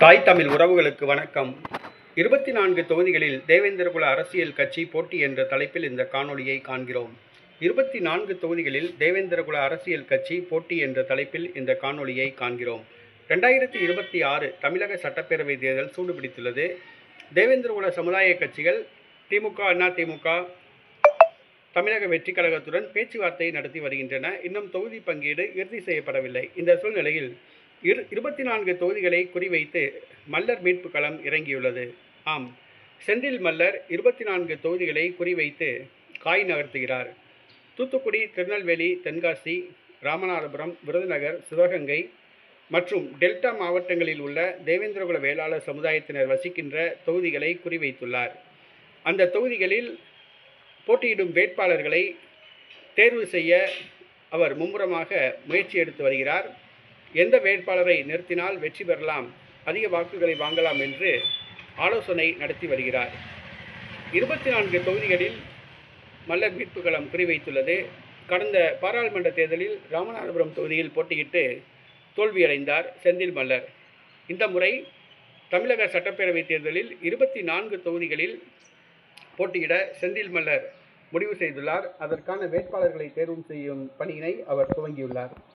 தாய் தமிழ் உறவுகளுக்கு வணக்கம். 24 தொகுதிகளில் தேவேந்திரகுல அரசியல் கட்சி போட்டி என்ற தலைப்பில் இந்த காணொளியை காண்கிறோம். 24 தொகுதிகளில் தேவேந்திரகுல அரசியல் கட்சி போட்டி என்ற தலைப்பில் இந்த காணொளியை காண்கிறோம். 2026 தமிழக சட்டப்பேரவை தேர்தல் சூடுபிடித்துள்ளது. தேவேந்திரகுல சமுதாய கட்சிகள் திமுக, அதிமுக, தமிழக வெற்றி கழகத்துடன் பேச்சுவார்த்தை நடத்தி வருகின்றன. இன்னும் தொகுதி பங்கீடு இறுதி செய்யப்படவில்லை. இந்த சூழ்நிலையில் 24 தொகுதிகளை குறிவைத்து மல்லர் மீட்பு களம் இறங்கியுள்ளது. ஆம், செந்தில் மல்லர் 24 தொகுதிகளை குறிவைத்து காய் நகர்த்துகிறார். தூத்துக்குடி, திருநெல்வேலி, தென்காசி, ராமநாதபுரம், விருதுநகர், சிவகங்கை மற்றும் டெல்டா மாவட்டங்களில் உள்ள தேவேந்திரகுல வேளாளர் சமுதாயத்தினர் வசிக்கின்ற தொகுதிகளை குறிவைத்துள்ளார். அந்த தொகுதிகளில் போட்டியிடும் வேட்பாளர்களை தேர்வு செய்ய அவர் மும்முரமாக முயற்சி எடுத்து வருகிறார். எந்த வேட்பாளரை நிறுத்தினால் வெற்றி பெறலாம், அதிக வாக்குகளை வாங்கலாம் என்று ஆலோசனை நடத்தி வருகிறார். 24 தொகுதிகளில் மல்லர் மீட்பு களம் குறிவைத்துள்ளது. கடந்த பாராளுமன்ற தேர்தலில் ராமநாதபுரம் தொகுதியில் போட்டியிட்டு தோல்வியடைந்தார் செந்தில் மல்லர். இந்த முறை தமிழக சட்டப்பேரவை தேர்தலில் 24 தொகுதிகளில் போட்டியிட செந்தில் மல்லர் முடிவு செய்துள்ளார். அதற்கான வேட்பாளர்களை தேர்வு செய்யும் பணியினை அவர் துவங்கியுள்ளார்.